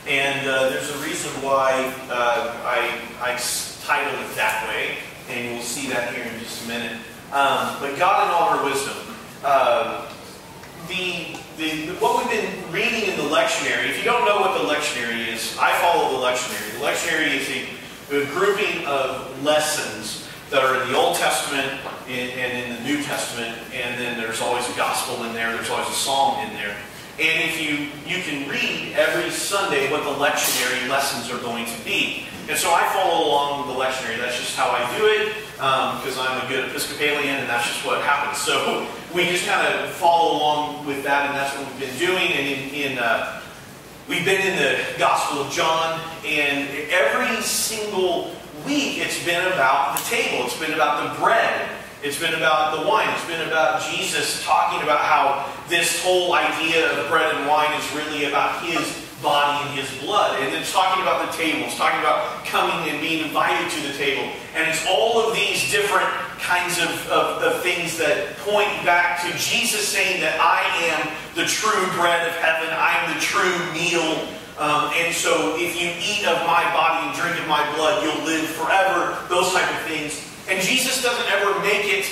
And there's a reason why I titled it that way, and we'll see that here in just a minute. But God in all her wisdom. What we've been reading in the lectionary, if you don't know what the lectionary is, I follow the lectionary. The lectionary is a grouping of lessons that are in the Old Testament and in the New Testament, and then there's always a gospel in there, there's always a psalm in there. And if you can read every Sunday what the lectionary lessons are going to be. And so I follow along the lectionary. That's just how I do it, because I'm a good Episcopalian, and that's just what happens. So we just kind of follow along with that, and that's what we've been doing. And we've been in the Gospel of John, and every single week it's been about the table. It's been about the bread. It's been about the wine. It's been about Jesus talking about how this whole idea of bread and wine is really about His body and His blood. And it's talking about the table. It's talking about coming and being invited to the table. And it's all of these different kinds of things that point back to Jesus saying that I am the true bread of heaven. I am the true meal. And so if you eat of my body and drink of my blood, you'll live forever. Those type of things. And Jesus doesn't ever make it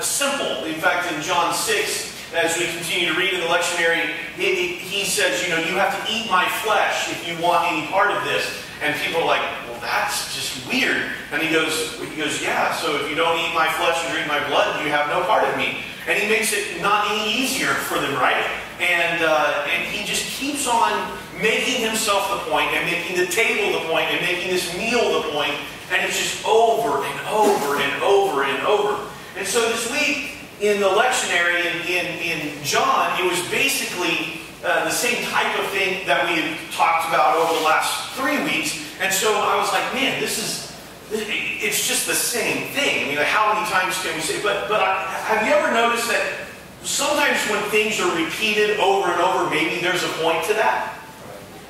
simple. In fact, in John 6, as we continue to read in the lectionary, he says, you have to eat my flesh if you want any part of this. And people are like, well, that's just weird. And he goes, yeah, so if you don't eat my flesh and drink my blood, you have no part of me. And he makes it not any easier for them, right? And he just keeps on making himself the point, and making the table the point, and making this meal the point. And it's just over and over and over and over. And so this week, in the lectionary in John, it was basically the same type of thing that we had talked about over the last 3 weeks. And so I was like, man, it's just the same thing. I mean, like, how many times can we say? But have you ever noticed that sometimes when things are repeated over and over, maybe there's a point to that?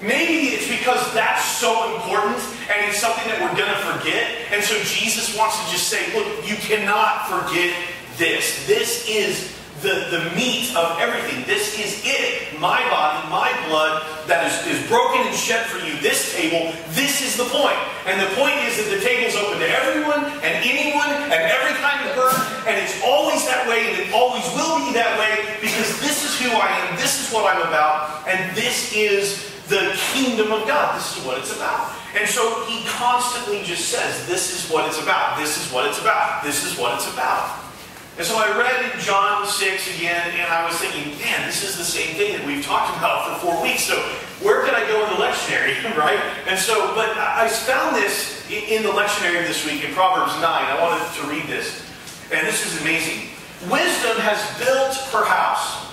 Maybe it's because that's so important and it's something that we're going to forget. And so Jesus wants to just say, look, you cannot forget this. This is the meat of everything. This is it. My body, my blood that is broken and shed for you. This table, this is the point. And the point is that the table's open to everyone and anyone and every kind of person. And it's always that way, and it always will be that way, because this is who I am. This is what I'm about. And this is the kingdom of God. This is what it's about. And so he constantly just says, this is what it's about. This is what it's about. This is what it's about. And so I read in John 6 again, and I was thinking, man, this is the same thing that we've talked about for 4 weeks. So where can I go in the lectionary, right? And so, but I found this in the lectionary this week in Proverbs 9. I wanted to read this. And this is amazing. Wisdom has built her house.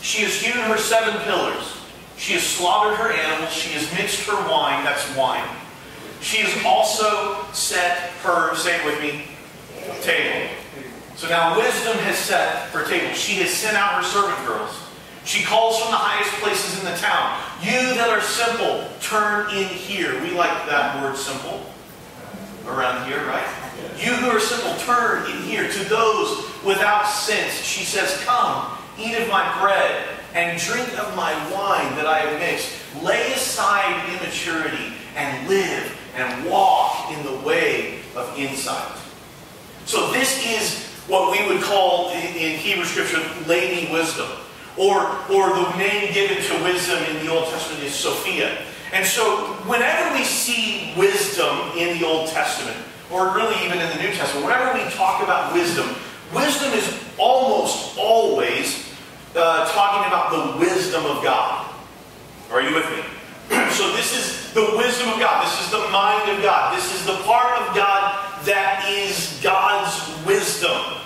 She has hewn her 7 pillars. She has slaughtered her animals. She has mixed her wine. That's wine. She has also set her, say it with me, table. So now wisdom has set her table. She has sent out her servant girls. She calls from the highest places in the town. You that are simple, turn in here. We like that word simple around here, right? You who are simple, turn in here. To those without sense, she says, come, eat of my bread and drink of my wine that I have mixed. Lay aside immaturity and live and walk in the way of insight. So this is what we would call in Hebrew Scripture Lady Wisdom. Or the name given to wisdom in the Old Testament is Sophia. And so whenever we see wisdom in the Old Testament, or really even in the New Testament, whenever we talk about wisdom, wisdom is almost always talking about the wisdom of God. Are you with me? So this is the wisdom of God. This is the mind of God. This is the part of God that is God's wisdom.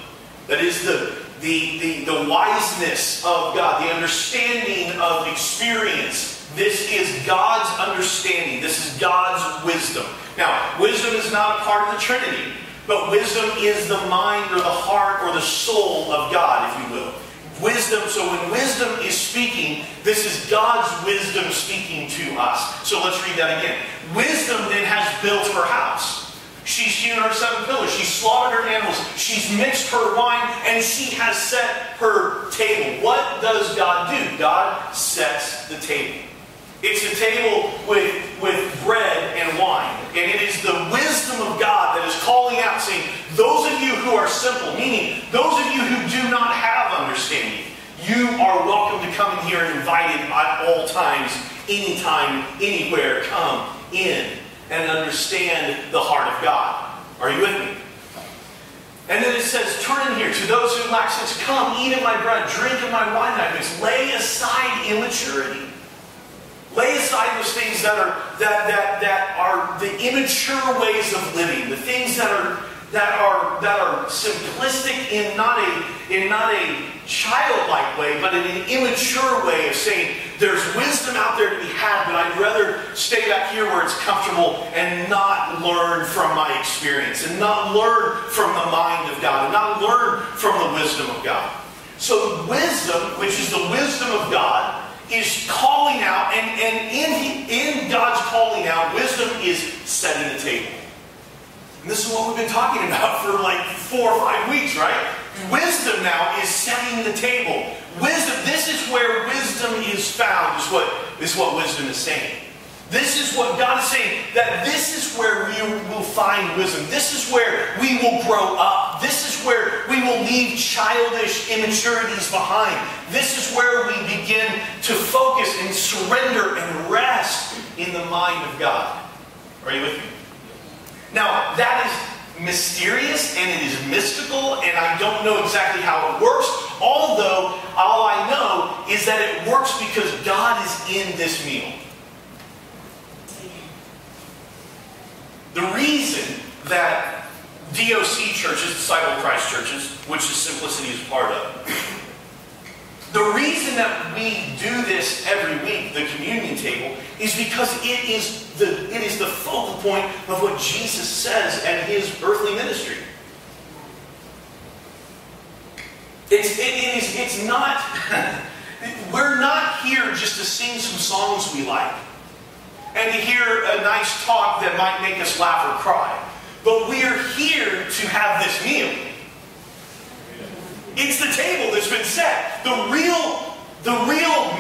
That is the wiseness of God, the understanding of experience. This is God's understanding. This is God's wisdom. Now, wisdom is not a part of the Trinity, but wisdom is the mind or the heart or the soul of God, if you will. Wisdom, so when wisdom is speaking, this is God's wisdom speaking to us. So let's read that again. Wisdom then has built her house. She's hewn her 7 pillars. She's slaughtered her animals. She's mixed her wine, and she has set her table. What does God do? God sets the table. It's a table with bread and wine. And it is the wisdom of God that is calling out, saying, those of you who are simple, meaning those of you who do not have understanding, you are welcome to come in here and invited at all times, anytime, anywhere. Come in and understand the heart of God. Are you with me? And then it says, turn in here. To those who lack sense, come, eat of my bread, drink of my wine that I mix. Lay aside immaturity. Lay aside those things that are the immature ways of living, the things that are simplistic in not a childlike way, but in an immature way of saying there's wisdom out there to be had, but I'd rather stay back here where it's comfortable and not learn from my experience, and not learn from the mind of God, and not learn from the wisdom of God. So wisdom, which is the wisdom of God, is calling out, and in God's calling out, wisdom is setting the table. And this is what we've been talking about for like 4 or 5 weeks, right? Wisdom now is setting the table. Wisdom, this is where wisdom is found, is what wisdom is saying. This is what God is saying, that this is where we will find wisdom. This is where we will grow up. This is where we will leave childish immaturities behind. This is where we begin to focus and surrender and rest in the mind of God. Are you with me? Now, that is mysterious and it is mystical, and I don't know exactly how it works, although all I know is that it works because God is in this meal. The reason that DOC churches, Disciple of Christ churches, which the Simplicity is part of, the reason that we do this every week, the communion table, is because it is the focal point of what Jesus says at His earthly ministry. It's not, we're not here just to sing some songs we like, and to hear a nice talk that might make us laugh or cry. But we are here to have this meal. It's the table that's been set. The real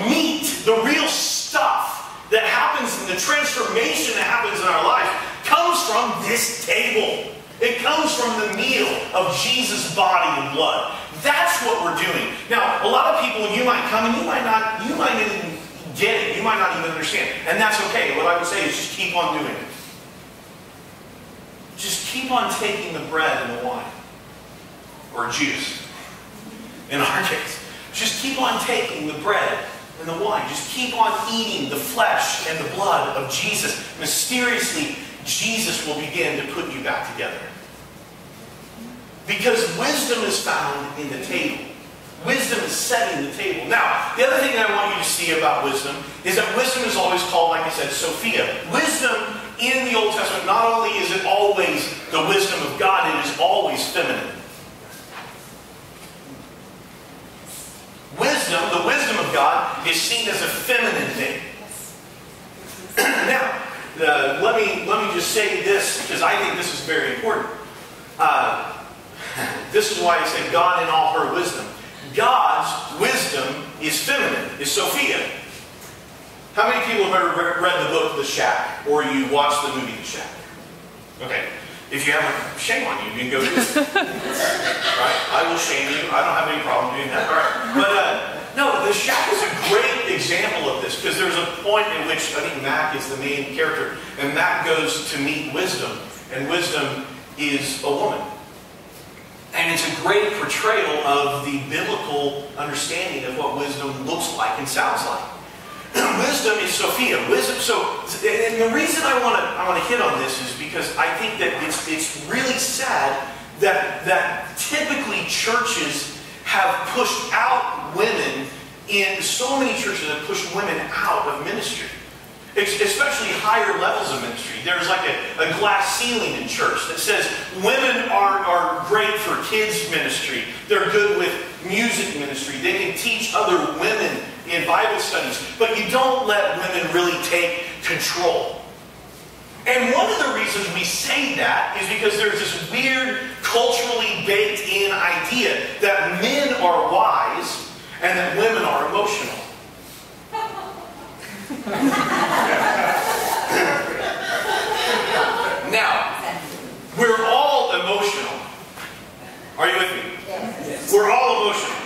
meat, the real stuff that happens, and the transformation that happens in our life comes from this table. It comes from the meal of Jesus' body and blood. That's what we're doing. Now, a lot of people, you might come and you might not even get it. You might not even understand. And that's okay. What I would say is just keep on doing it. Just keep on taking the bread and the wine. Or juice. In our case. Just keep on taking the bread and the wine. Just keep on eating the flesh and the blood of Jesus. Mysteriously, Jesus will begin to put you back together. Because wisdom is found in the table. Wisdom is setting the table. Now, the other thing that I want you to see about wisdom is that wisdom is always called, like I said, Sophia. Wisdom in the Old Testament, not only is it always the wisdom of God, it is always feminine. Wisdom, the wisdom of God, is seen as a feminine thing. Now, let me just say this, because I think this is very important. This is why I say God in all her wisdom. God's wisdom is feminine, is Sophia. How many people have ever read the book The Shack, or you watched the movie The Shack? Okay. If you haven't, shame on you. You can go do it. Right? I will shame you. I don't have any problem doing that. All right. But no, The Shack is a great example of this, because there's a point in which I think Mac is the main character, and Mac goes to meet wisdom, and wisdom is a woman. And it's a great portrayal of the biblical understanding of what wisdom looks like and sounds like. Wisdom is Sophia. Wisdom. So, and the reason I want to hit on this is because I think that it's really sad that typically churches have pushed out women. In so many churches have pushed women out of ministry. Especially higher levels of ministry. There's like a glass ceiling in church that says women are great for kids ministry. They're good with music ministry. They can teach other women in Bible studies. But you don't let women really take control. And one of the reasons we say that is because there's this weird, culturally baked in idea that men are wise and that women are emotional. Now, we're all emotional. Are you with me? Yes. We're all emotional.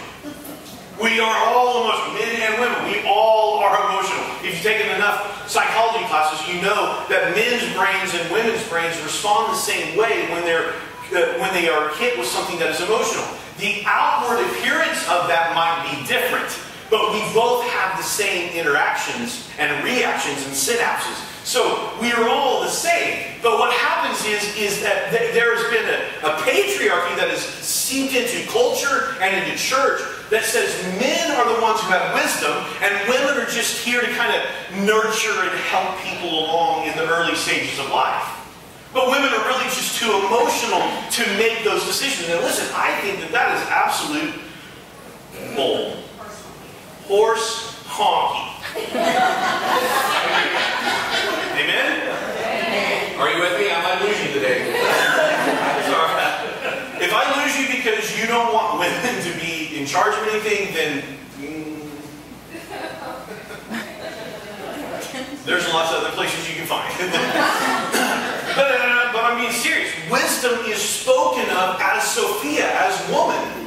We are all emotional. Men and women, we all are emotional. If you've taken enough psychology classes, you know that men's brains and women's brains respond the same way when they are hit with something that is emotional. The outward appearance of that might be different, but we both have the same interactions and reactions and synapses. So we are all the same. But what happens is that there has been a patriarchy that has seeped into culture and into church that says men are the ones who have wisdom and women are just here to kind of nurture and help people along in the early stages of life. But women are really just too emotional to make those decisions. And listen, I think that is absolute bull. Horse honky. Amen? Are you with me? I might lose you today. Sorry. If I lose you because you don't want women to be in charge of anything, then there's lots of other places you can find. But I'm being serious. Wisdom is spoken of as Sophia, as woman.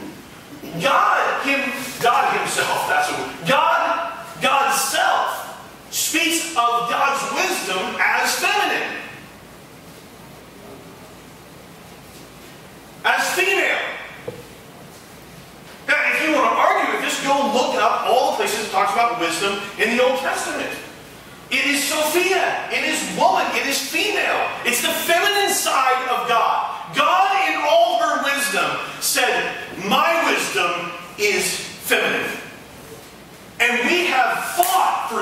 God himself, that's a word. God's self speaks of God's wisdom as feminine. As female. Now, if you want to argue with this, go look up all the places it talks about wisdom in the Old Testament. It is Sophia. It is woman. It is female. It's the feminine side of God. God, in all her wisdom, said, my wisdom is feminine. And we have fought for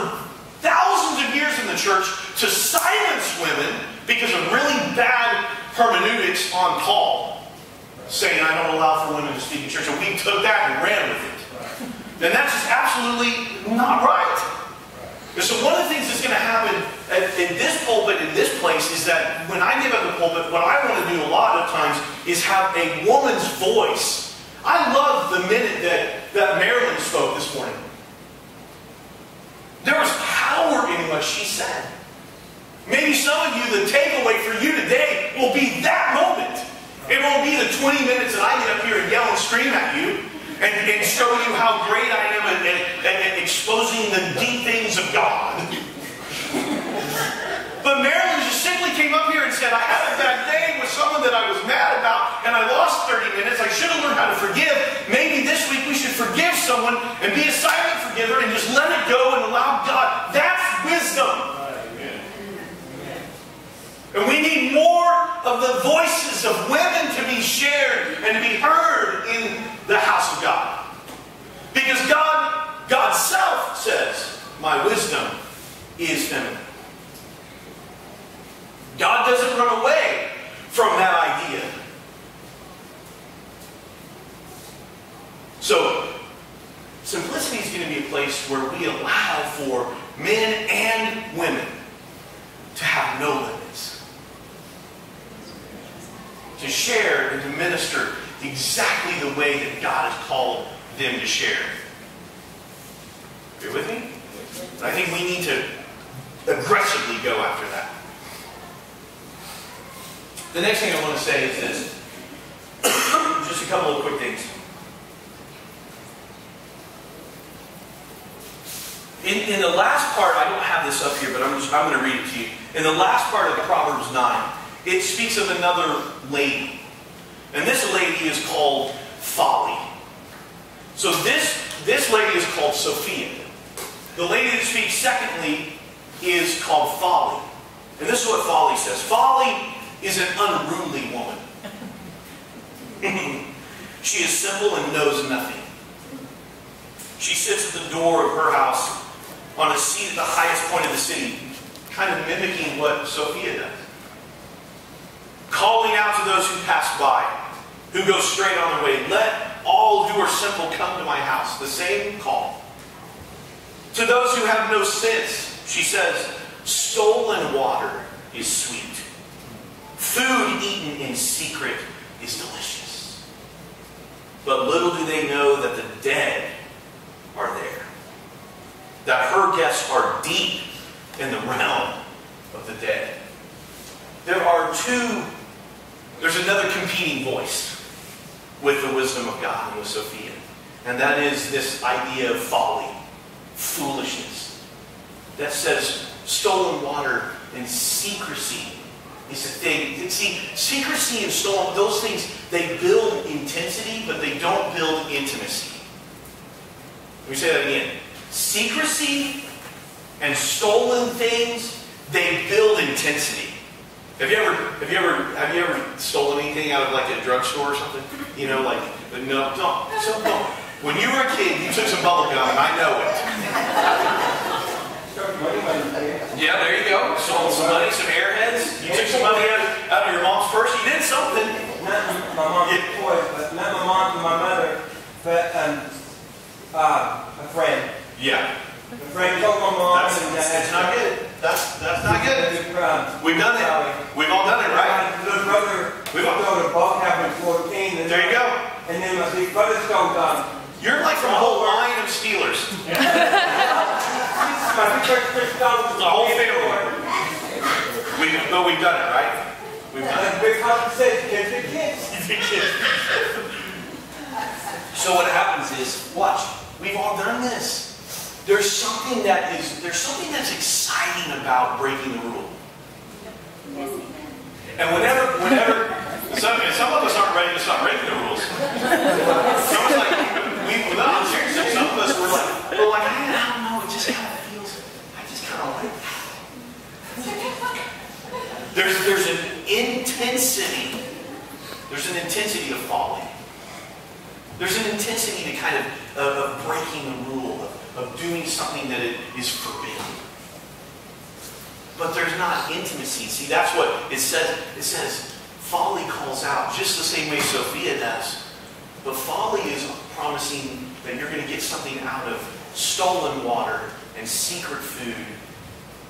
thousands of years in the church to silence women because of really bad hermeneutics on Paul, saying, I don't allow for women to speak in church. And we took that and ran with it. And that's just absolutely not right. And so one of the things that's going to happen in this pulpit, in this place, is that when I give up the pulpit, what I want to do a lot of times is have a woman's voice. I love the minute that Marilyn spoke this morning. There was power in what she said. Maybe some of you, the takeaway for you today will be that moment. It won't be the 20 minutes that I get up here and yell and scream at you and show you how great I am at exposing the deep things of God. But Marilyn just simply came up here and said, I had a bad day with someone that I was mad about, and I lost 30 minutes. I should have learned how to forgive. Maybe this week we should forgive someone and be a silent forgiver and just let it go and allow God. That's wisdom. And we need more of the voices of women to be shared and to be heard in the house of God. Because God's self says, my wisdom is feminine. God doesn't run away from that idea. So, simplicity is going to be a place where we allow for men and women to have no limits. To share and to minister exactly the way that God has called them to share. Are you with me? I think we need to aggressively go after that. The next thing I want to say is this. Just a couple of quick things. In the last part, I don't have this up here, but I'm going to read it to you. In the last part of Proverbs 9, it speaks of another lady. And this lady is called Folly. So this lady is called Sophia. The lady that speaks secondly is called Folly. And this is what Folly says. Folly is an unruly woman. She is simple and knows nothing. She sits at the door of her house on a seat at the highest point of the city, kind of mimicking what Sophia does. Calling out to those who pass by, who go straight on their way. Let all who are simple come to my house. The same call. To those who have no sense, she says, stolen water is sweet. Food eaten in secret is delicious. But little do they know that the dead are there. that her guests are deep in the realm of the dead. There's another competing voice with the wisdom of God and with Sophia. And that is this idea of folly, foolishness. That says stolen water and secrecy is a thing. See, secrecy and stolen, those things, they build intensity, but they don't build intimacy. Let me say that again. Secrecy and stolen things, they build intensity. Have you ever stolen anything out of like a drugstore or something? You know, like, no, don't. When you were a kid, you took some bubble gum, and I know it. Yeah, there you go. Stole some money, some airheads. You took some money out of your mom's purse. You did something. Not my mom's toys, but not my mom and my mother, but a friend. Yeah. A friend told my mom. That's not good. That's not good. We've done it. We've all done it, right? My little brother go to the ball cap in 14. There you go. And then my big brother stole You're like from a whole line of Steelers. My big brother stole the whole family. We've done it, right? We've done it. Big compensation, kids. So what happens is, watch. We've all done this. There's something that's exciting about breaking the rule. And whenever some of us aren't ready to stop breaking the rules. Some of us seriously, some of us we're like, I don't know, it just kind of feels, I just kind of like that. There's an intensity. There's an intensity of falling. There's an intensity to kind of breaking the rule, of doing something that is forbidden. But there's not intimacy. See, that's what it says. It says folly calls out, just the same way Sophia does. But folly is promising that you're going to get something out of stolen water and secret food,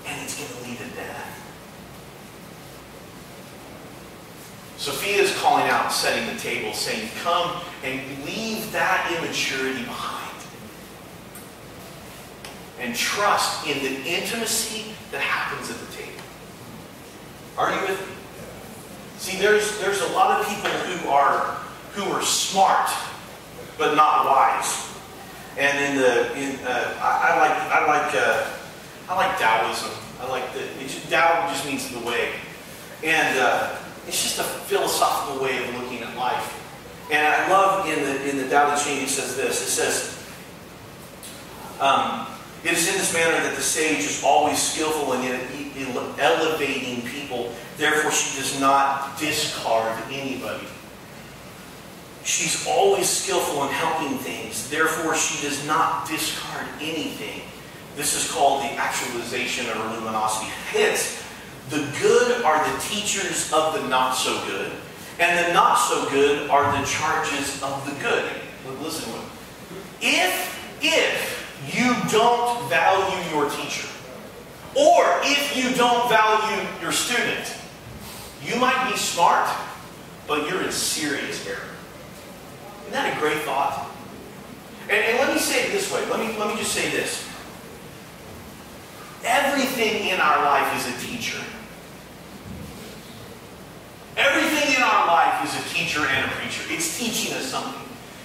and it's going to lead to death. Sophia is calling out, setting the table, saying, come and leave that immaturity behind. And trust in the intimacy that happens at the table. Are you with me? See, there's a lot of people who are smart, but not wise. And I like Taoism. Tao just means the way, and it's just a philosophical way of looking at life. And I love in the Tao Te Ching, it says this. It says, it is in this manner that the sage is always skillful in elevating people. Therefore, she does not discard anybody. She's always skillful in helping things. Therefore, she does not discard anything. This is called the actualization of luminosity. Hence, the good are the teachers of the not so good, and the not so good are the charges of the good. Listen to it. If you don't value your teacher, or if you don't value your student, you might be smart, but you're in serious error. Isn't that a great thought? And let me say it this way. Let me just say this. Everything in our life is a teacher. Everything in our life is a teacher and a preacher. It's teaching us something.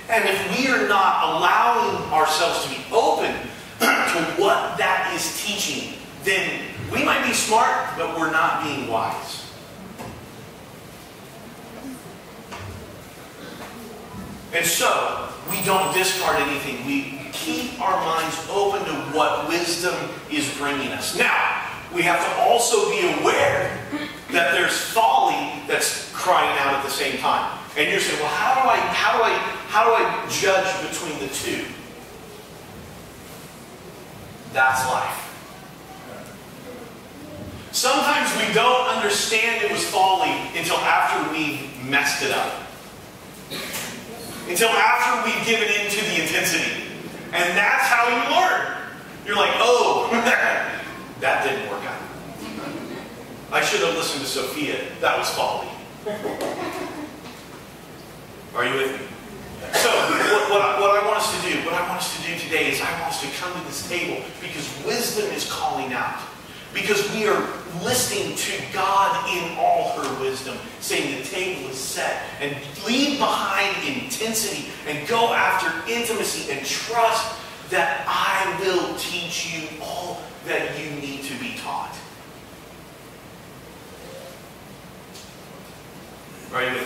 And if we are not allowing ourselves to be open to what that is teaching, then we might be smart, but we're not being wise. And so, we don't discard anything. We keep our minds open to what wisdom is bringing us. Now, we have to also be aware that there's folly that's crying out at the same time. And you're saying, well, how do I judge between the two? That's life. Sometimes we don't understand it was folly until after we've messed it up. Until after we've given in to the intensity. And that's how you learn. You're like, oh, that didn't work out. I should have listened to Sophia. That was folly. Are you with me? So, what I want us to do today today is I want us to come to this table because wisdom is calling out. Because we are listening to God in all her wisdom, saying the table is set. And leave behind intensity and go after intimacy and trust that I will teach you all that you need to be taught. Are you with me?